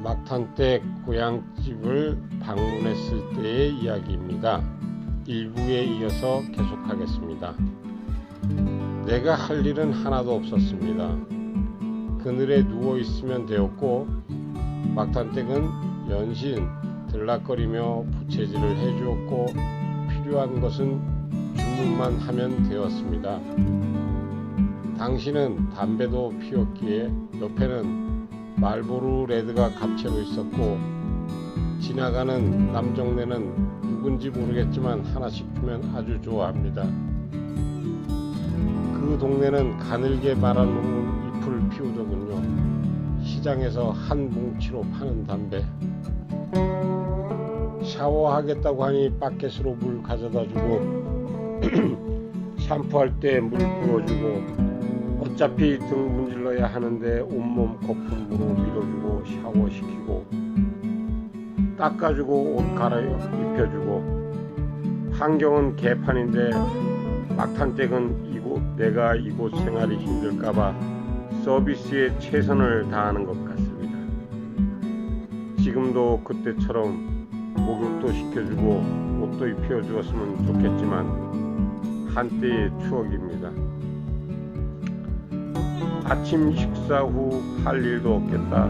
막탄댁 고향집을 방문했을 때의 이야기입니다. 일부에 이어서 계속하겠습니다. 내가 할 일은 하나도 없었습니다. 그늘에 누워 있으면 되었고 막탄댁은 연신 들락거리며 부채질을 해주었고 필요한 것은 주문만 하면 되었습니다. 당시는 담배도 피웠기에 옆에는 말보루 레드가 갑채로 있었고 지나가는 남정네는 누군지 모르겠지만 하나씩 주면 아주 좋아합니다. 그 동네는 가늘게 말아놓은 잎을 피우더군요. 시장에서 한 뭉치로 파는 담배. 샤워하겠다고 하니 바켓으로 물 가져다주고 샴푸할 때 물 부어주고 어차피 등 문질러야 하는데 온몸 거품으로 밀어주고 샤워시키고 닦아주고 옷 갈아입혀주고 환경은 개판인데 막탄댁은 내가 이곳 생활이 힘들까봐 서비스에 최선을 다하는 것 같습니다. 지금도 그때처럼 목욕도 시켜주고 옷도 입혀주었으면 좋겠지만 한때의 추억입니다. 아침 식사 후 할 일도 없겠다.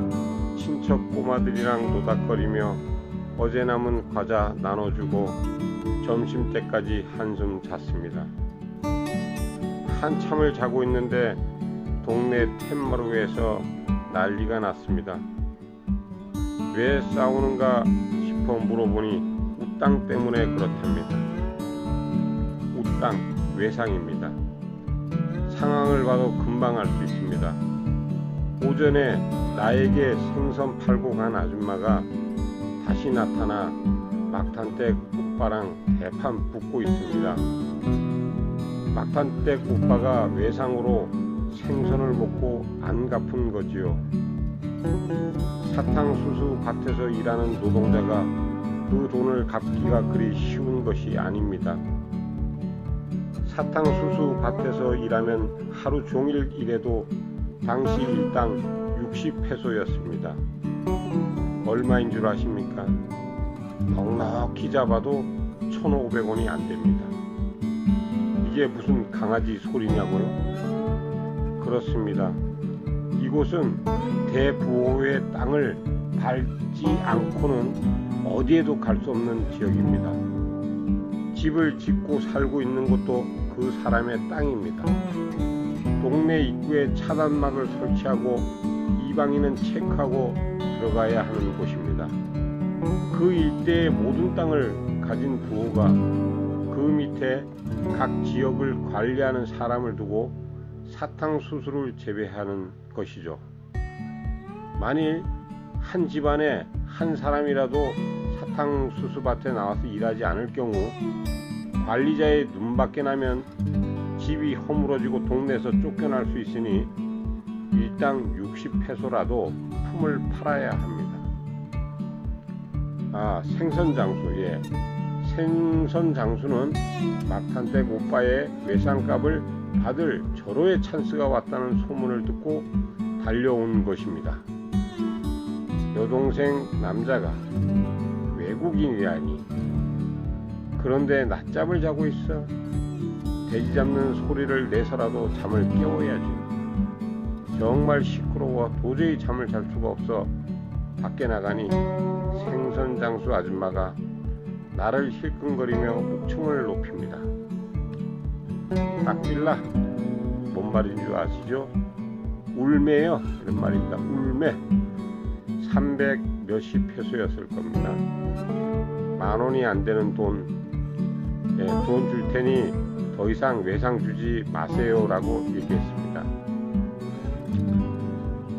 친척 꼬마들이랑 노닥거리며 어제 남은 과자 나눠주고 점심때까지 한숨 잤습니다. 한참을 자고 있는데 동네 툇마루에서 난리가 났습니다. 왜 싸우는가 싶어 물어보니 우땅 때문에 그렇답니다. 우땅, 외상입니다. 상황을 봐도 금방 알 수 있습니다. 오전에 나에게 생선 팔고 간 아줌마가 다시 나타나 막탄댁 오빠랑 대판 붙고 있습니다. 막탄댁 오빠가 외상으로 생선을 먹고 안 갚은 거지요. 사탕수수 밭에서 일하는 노동자가 그 돈을 갚기가 그리 쉬운 것이 아닙니다. 사탕수수 밭에서 일하면 하루 종일 일해도 당시 일당 60페소였습니다. 얼마인 줄 아십니까? 넉넉히 잡아도 1,500원이 안 됩니다. 이게 무슨 강아지 소리냐고요? 그렇습니다. 이곳은 대부호의 땅을 밟지 않고는 어디에도 갈 수 없는 지역입니다. 집을 짓고 살고 있는 곳도 그 사람의 땅입니다. 동네 입구에 차단막을 설치하고 이방인은 체크하고 들어가야 하는 곳입니다. 그 일대의 모든 땅을 가진 부호가 그 밑에 각 지역을 관리하는 사람을 두고 사탕수수를 재배하는 것이죠. 만일 한 집안에 한 사람이라도 사탕수수밭에 나와서 일하지 않을 경우 관리자의 눈밖에 나면 집이 허물어지고 동네에서 쫓겨날 수 있으니 일당 60페소라도 품을 팔아야 합니다. 생선장수. 생선장수는 막탄댁 오빠의 외상값을 받을 절호의 찬스가 왔다는 소문을 듣고 달려온 것입니다. 여동생 남자가 외국인이라니. 그런데 낮잠을 자고 있어. 돼지 잡는 소리를 내서라도 잠을 깨워야죠. 정말 시끄러워 도저히 잠을 잘 수가 없어 밖에 나가니 생선장수 아줌마가 나를 힐끔거리며 목청을 높입니다. 딱빌라, 뭔 말인 줄 아시죠? 울매요, 이런 말입니다. 울매. 300 몇십 페소였을 겁니다. 10,000원이 안 되는 돈 줄 테니 더 이상 외상 주지 마세요 라고 얘기했습니다.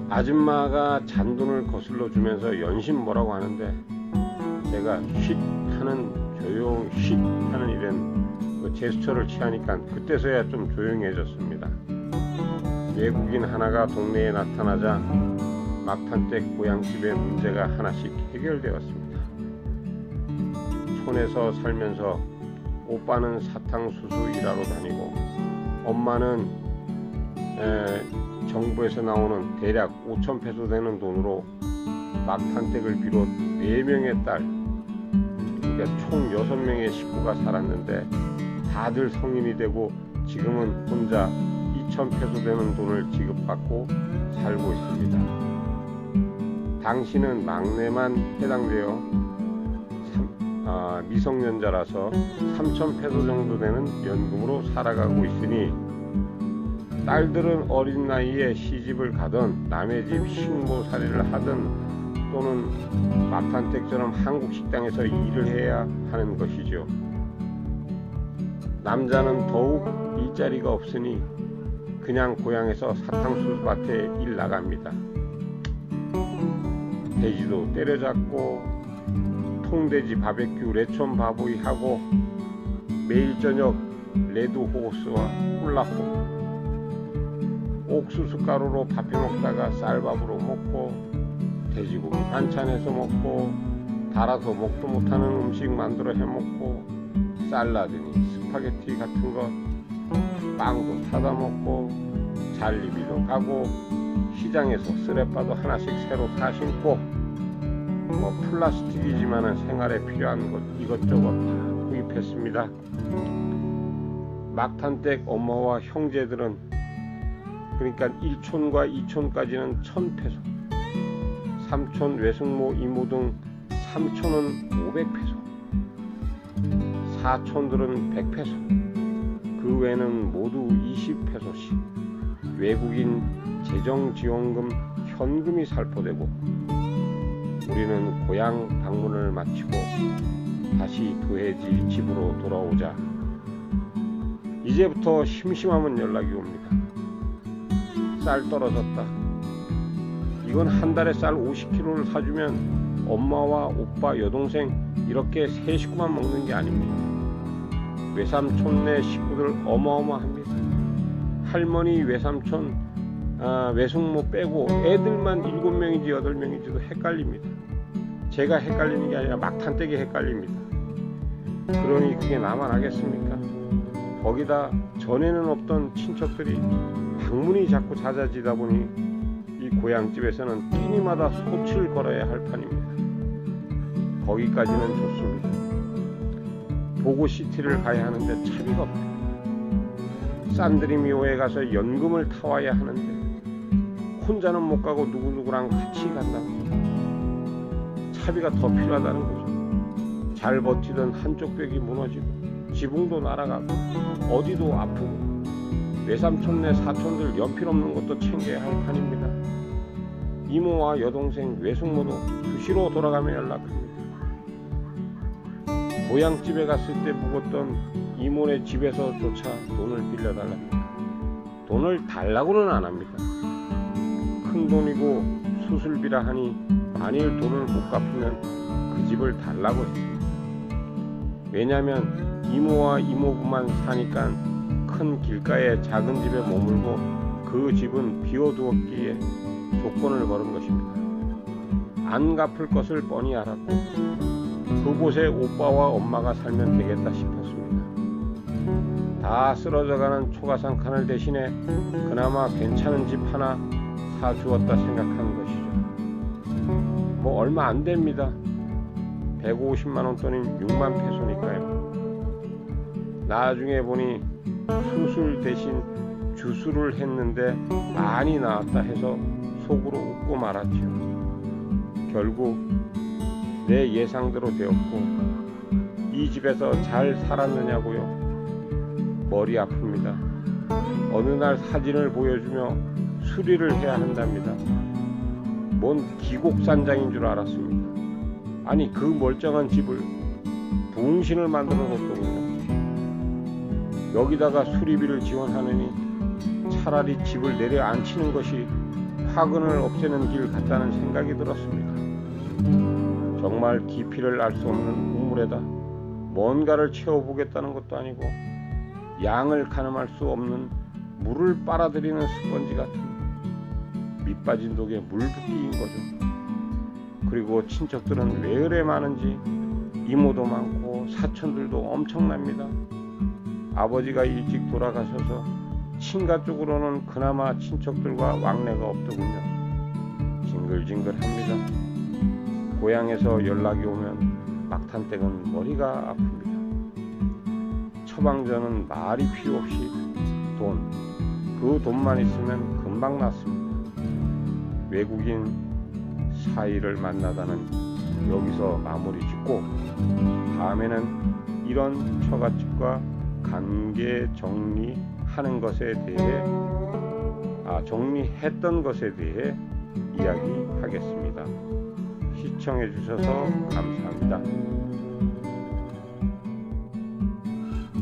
아줌마가 잔돈을 거슬러 주면서 연신 뭐라고 하는데 제가 쉿 하는 쉿 하는 이런 제스처를 취하니까 그때서야 좀 조용해졌습니다. 외국인 하나가 동네에 나타나자 막탄댁 고향집의 문제가 하나씩 해결되었습니다. 촌에서 살면서 오빠는 사탕수수 일하러 다니고 엄마는 정부에서 나오는 대략 5,000페소 되는 돈으로 막탄댁을 비롯 4명의 딸, 그러니까 총 6명의 식구가 살았는데 다들 성인이 되고 지금은 혼자 2,000페소 되는 돈을 지급받고 살고 있습니다. 당시는 막내만 해당되어 미성년자라서 3,000페소 정도 되는 연금으로 살아가고 있으니 딸들은 어린 나이에 시집을 가던 남의 집 식모살이를 하든 또는 막탄댁처럼 한국 식당에서 일을 해야 하는 것이죠. 남자는 더욱 일자리가 없으니 그냥 고향에서 사탕수수 밭에 일 나갑니다. 돼지도 때려잡고 통돼지 바베큐 레촌 바보이 하고 매일 저녁 레드호스와 훌라후프 옥수수 가루로 밥해 먹다가 쌀밥으로 먹고 돼지고기 반찬해서 먹고 달아서 먹도 못하는 음식 만들어 해먹고 샐러드니 스파게티 같은 것 빵도 사다 먹고 잘리비도 가고 시장에서 쓰레빠도 하나씩 새로 사 신고 플라스틱이지만은 생활에 필요한 것 이것저것 다 구입했습니다. 막탄댁 엄마와 형제들은 그러니까 1촌과 2촌까지는 1,000페소, 3촌 외숙모 이모 등 3촌은 500페소, 4촌들은 100페소, 그 외에는 모두 20페소씩 외국인 재정지원금 현금이 살포되고 우리는 고향 방문을 마치고 다시 도해지 집으로 돌아오자 이제부터 심심하면 연락이 옵니다. 쌀 떨어졌다. 이건 한 달에 쌀 50kg를 사주면 엄마와 오빠 여동생 이렇게 세 식구만 먹는 게 아닙니다. 외삼촌 내 식구들 어마어마합니다. 할머니 외삼촌 외숙모 빼고 애들만 7명인지 8명인지도 헷갈립니다. 제가 헷갈리는 게 아니라 막탄댁이 헷갈립니다. 그러니 그게 나만 하겠습니까? 거기다 전에는 없던 친척들이 방문이 자꾸 잦아지다 보니 이 고향집에서는 끼니마다 소치를 걸어야 할 판입니다. 거기까지는 좋습니다. 보고시티를 가야 하는데 차비가 없다. 산드리미오에 가서 연금을 타와야 하는데 혼자는 못 가고 누구누구랑 같이 간다고 차비가 더 필요하다는 거죠. 잘 버티던 한쪽 벽이 무너지고 지붕도 날아가고 어디도 아프고 외삼촌네 사촌들 연필 없는 것도 챙겨야 할 판입니다. 이모와 여동생 외숙모도 수시로 돌아가며 연락합니다. 고향집에 갔을 때 묵었던 이모네 집에서조차 돈을 빌려달랍니다. 돈을 달라고는 안 합니다. 큰 돈이고 수술비라 하니 만일 돈을 못 갚으면 그 집을 달라고 했습니다. 왜냐하면 이모와 이모부만 사니까 큰 길가에 작은 집에 머물고 그 집은 비워두었기에 조건을 걸은 것입니다. 안 갚을 것을 뻔히 알았고 그곳에 오빠와 엄마가 살면 되겠다 싶었습니다. 다 쓰러져가는 초가상 칸을 대신에 그나마 괜찮은 집 하나 사주었다 생각한 것이죠. 뭐 얼마 안 됩니다. 150만원 돈인 6만 페소니까요. 나중에 보니 수술 대신 주술을 했는데 많이 나왔다 해서 속으로 웃고 말았지요. 결국 내 예상대로 되었고 이 집에서 잘 살았느냐고요? 머리 아픕니다. 어느 날 사진을 보여주며 수리를 해야 한답니다. 뭔 기곡산장인 줄 알았습니다. 아니 그 멀쩡한 집을 붕신을 만들어 놓더군요. 여기다가 수리비를 지원하느니 차라리 집을 내려앉히는 것이 화근을 없애는 길 같다는 생각이 들었습니다. 정말 깊이를 알 수 없는 우물에다 뭔가를 채워보겠다는 것도 아니고 양을 가늠할 수 없는 물을 빨아들이는 스펀지 같은 밑빠진 독에 물붓기인 거죠. 그리고 친척들은 왜 그래 많은지 이모도 많고 사촌들도 엄청납니다. 아버지가 일찍 돌아가셔서 친가 쪽으로는 그나마 친척들과 왕래가 없더군요. 징글징글합니다. 고향에서 연락이 오면 막탄댁은 머리가 아픕니다. 처방전은 말이 필요 없이 그 돈만 있으면 금방 낫습니다. 외국인 사이를 만나다는 여기서 마무리 짓고, 다음에는 이런 처갓집과 관계 정리하는 것에 대해 정리했던 것에 대해 이야기하겠습니다. 시청해 주셔서 감사합니다.